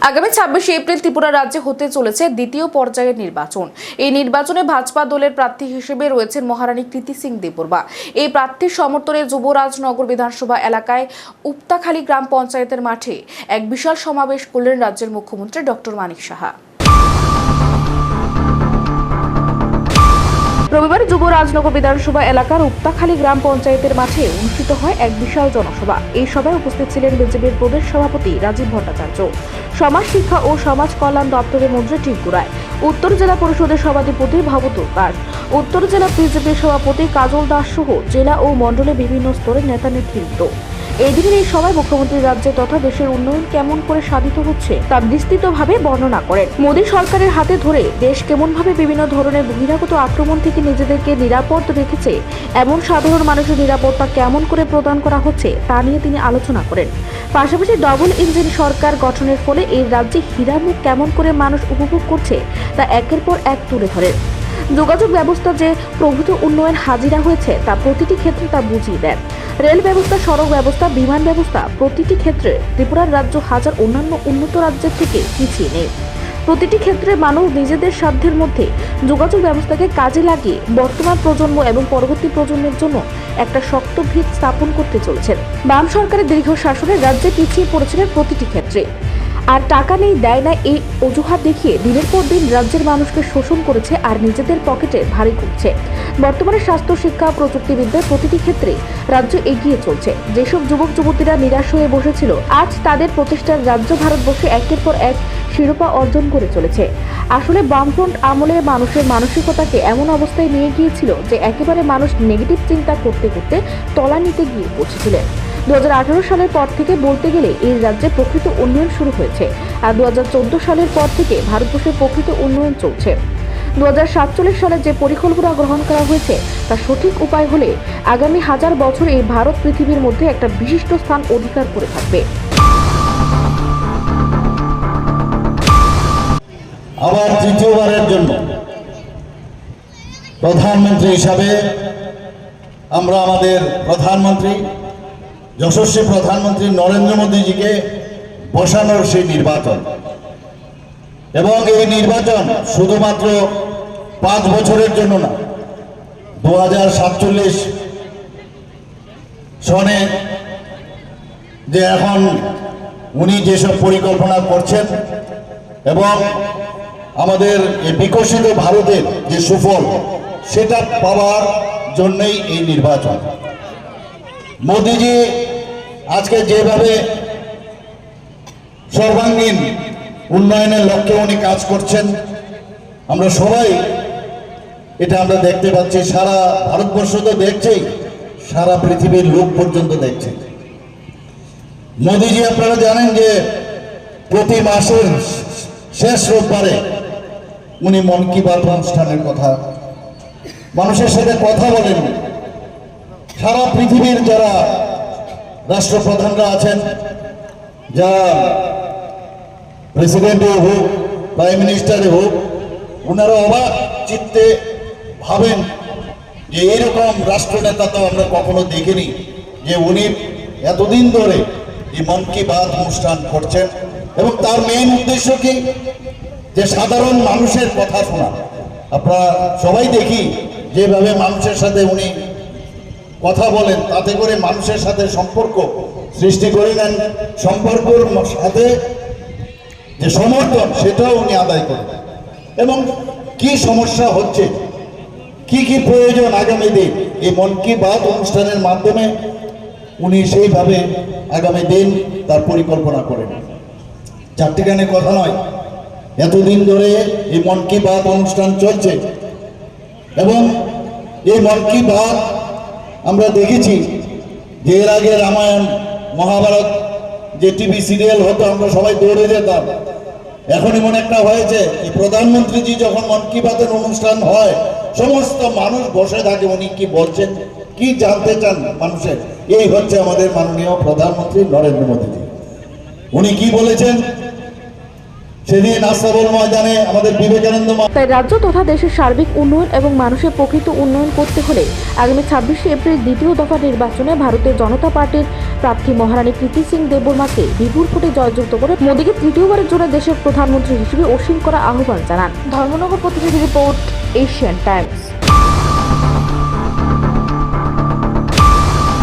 আগামী 26 এপ্রিল ত্রিপুরা রাজ্যে হতে চলেছে দ্বিতীয় পর্যায়ের নির্বাচন। এই নির্বাচনে ভাজপা দলের প্রার্থী হিসেবে রয়েছেন মহারানী কৃতি সিং দেববর্মা। এই প্রার্থীর সমর্থনে যুবরাজনগর বিধানসভা এলাকায় উপতাখালী গ্রাম পঞ্চায়েতের মাঠে এক বিশাল সমাবেশ করলেন রাজ্যের মুখ্যমন্ত্রী ডক্টর মানিক সাহা। রবিবার যুবরাজনগর বিধানসভা এলাকার উপতাখালী গ্রাম পঞ্চায়েতের মাঠে অনুষ্ঠিত হয় এক বিশাল জনসভা। এই সভায় উপস্থিত ছিলেন বিজেপির প্রদেশ সভাপতি রাজীব ভট্টাচার্য, সমাজ শিক্ষা ও সমাজ কল্যাণ দপ্তরের মন্ত্রী টিঙ্কু রায়, উত্তর জেলা পরিষদের সভাধিপতি ভবতোষ দাস, উত্তর জেলা বিজেপির সভাপতি কাজল দাস সহ জেলা ও মণ্ডলের বিভিন্ন স্তরের নেতা নেতৃত্ব। এই দিনের এই সভায় মুখ্যমন্ত্রী রাজ্যে তথা দেশের উন্নয়ন কেমন করে সাধিত হচ্ছে তা বিস্তৃতভাবে বর্ণনা করেন। মোদী সরকারের হাতে ধরে দেশ কেমনভাবে বিভিন্ন ধরনের বহিরাগত আক্রমণ থেকে নিজেদেরকে নিরাপদ রেখেছে, এমন সাধারণ মানুষের নিরাপত্তা কেমন করে প্রদান করা হচ্ছে তা নিয়ে তিনি আলোচনা করেন। পাশাপাশি ডবল ইঞ্জিন সরকার গঠনের ফলে এই রাজ্যে হীরামুখ কেমন করে মানুষ উপভোগ করছে তা একের পর এক তুলে ধরেন। যোগাযোগ ব্যবস্থা যে প্রভূত উন্নয়ন হাজিরা হয়েছে তা প্রতিটি ক্ষেত্রে তা বুঝিয়ে দেন। রেল ব্যবস্থা, সড়ক ব্যবস্থা, বিমান ব্যবস্থা প্রতিটি ক্ষেত্রে ত্রিপুরার রাজ্য হাজার অন্যান্য উন্নত রাজ্যের থেকে পিছিয়ে নেই। প্রতিটি ক্ষেত্রে মানুষ নিজেদের সাধ্যের মধ্যে যোগাযোগ ব্যবস্থাকে কাজে লাগিয়ে বর্তমান প্রজন্ম এবং পরবর্তী প্রজন্মের জন্য একটা শক্ত ভিত স্থাপন করতে চলেছেন। বাম সরকারের দীর্ঘ শাসনে রাজ্যে পিছিয়ে পড়েছিলেন প্রতিটি ক্ষেত্রে, আর টাকা নেই, দেয় না এই অজুহাত দেখিয়ে দিনের পর দিন রাজ্যের মানুষকে শোষণ করেছে আর নিজেদের পকেটে ভারী করছে। বর্তমানে স্বাস্থ্য, শিক্ষা, প্রযুক্তিবিদ্যার প্রতিটি ক্ষেত্রে রাজ্য এগিয়ে চলছে। যেসব যুবক যুবতীরা নিরাশ হয়ে বসেছিল, আজ তাদের প্রচেষ্টার রাজ্য ভারতবর্ষে একের পর এক শিরোপা অর্জন করে চলেছে। আসলে বামফ্রন্ট আমলে মানুষের মানসিকতাকে এমন অবস্থায় নিয়ে গিয়েছিল যে একেবারে মানুষ নেগেটিভ চিন্তা করতে করতে তলানিতে গিয়ে পৌঁছেছিলেন। 2018 সালের পর থেকে বলতে গেলে এই রাজ্যে প্রকৃত উন্নয়ন শুরু হয়েছে, আর 2014 সালের পর থেকে ভারতবর্ষের প্রকৃত উন্নয়ন চলছে। 2047 সালে যে পরিকল্পনা গ্রহণ করা হয়েছে তা সঠিক উপায় হলে আগামী হাজার বছর এই ভারত পৃথিবীর মধ্যে একটা বিশিষ্ট স্থান অধিকার করে থাকবে। আবার তৃতীয়বারের জন্য প্রধানমন্ত্রী হিসাবে আমরা আমাদের প্রধানমন্ত্রী, যশস্বী প্রধানমন্ত্রী নরেন্দ্র মোদীজিকে বসানোর সেই নির্বাচন, এবং এই নির্বাচন শুধুমাত্র 5 বছরের জন্য না, 2047 সনে যে এখন উনি যেসব পরিকল্পনা করছেন এবং আমাদের এই বিকশিত ভারতের যে সুফল সেটা পাওয়ার জন্যই এই নির্বাচন। মোদীজি আজকে যেভাবে সর্বাঙ্গীন উন্নয়নের লক্ষ্যে উনি কাজ করছেন, আমরা সবাই এটা আমরা দেখতে পাচ্ছি। সারা ভারতবর্ষ তো দেখছেই, সারা পৃথিবীর লোক পর্যন্ত দেখছে। মোদীজি আপনারা জানেন যে প্রতি মাসের শেষ রোববারে উনি মন কি বাত অনুষ্ঠানের কথা মানুষের সাথে কথা বলেন। সারা পৃথিবীর যারা রাষ্ট্রপ্রধানরা আছেন, যারা প্রেসিডেন্টে হোক, প্রাইম মিনিস্টারে হোক, ওনারা অবাক চিত্তে ভাবেন যে এইরকম রাষ্ট্রনেতা তো আমরা কখনো দেখিনি, যে উনি এতদিন ধরে এই মন কি বাত অনুষ্ঠান করছেন। এবং তার মেইন উদ্দেশ্য কি, যে সাধারণ মানুষের কথা শোনা। আপনারা সবাই দেখি যেভাবে মানুষের সাথে উনি কথা বলেন, তাতে করে মানুষের সাথে সম্পর্ক সৃষ্টি করে নেন। সম্পর্কের সাথে যে সমর্থন সেটাও উনি আদায় করেন, এবং কি সমস্যা হচ্ছে, কি কি প্রয়োজন আগামী দিন, এই মন কি বাত অনুষ্ঠানের মাধ্যমে উনি সেইভাবে আগামী দিন তার পরিকল্পনা করেন। চারটিখানে কথা নয়, এতদিন ধরে এই মন কি বাত অনুষ্ঠান চলছে, এবং এই মন কি বাত আমরা দেখেছি যে এর আগে রামায়ণ, মহাভারত যে টিভি সিরিয়াল হতো, আমরা সবাই দৌড়ে যেতাম। এখন এমন একটা হয়েছে যে প্রধানমন্ত্রীজি যখন মন কি বাতের অনুষ্ঠান হয়, সমস্ত মানুষ বসে থাকে, উনি কি বলছেন, কি জানতে চান মানুষের। এই হচ্ছে আমাদের মাননীয় প্রধানমন্ত্রী নরেন্দ্র মোদীজি। উনি কি বলেছেন সেদিন আশরাফুল ময়দানে আমাদের বিবেকানন্দ তাই রাজ্য তথা দেশের সার্বিক উন্নয়ন এবং মানুষের প্রকৃত উন্নয়ন করতে হলে আগামী 26শে এপ্রিল দ্বিতীয় দফা নির্বাচনে ভারতীয় জনতা পার্টির প্রার্থী মহারানী প্রীতি সিং দেববর্মাকে বিপুল ভোটে জয়যুক্ত করে মোদীকে তৃতীয়বারের জন্য দেশের প্রধানমন্ত্রী হিসেবে অসীম করা আহ্বান জানান। ধর্মনগর প্রতিনিধি রিপোর্ট, এশিয়ান টাইমস।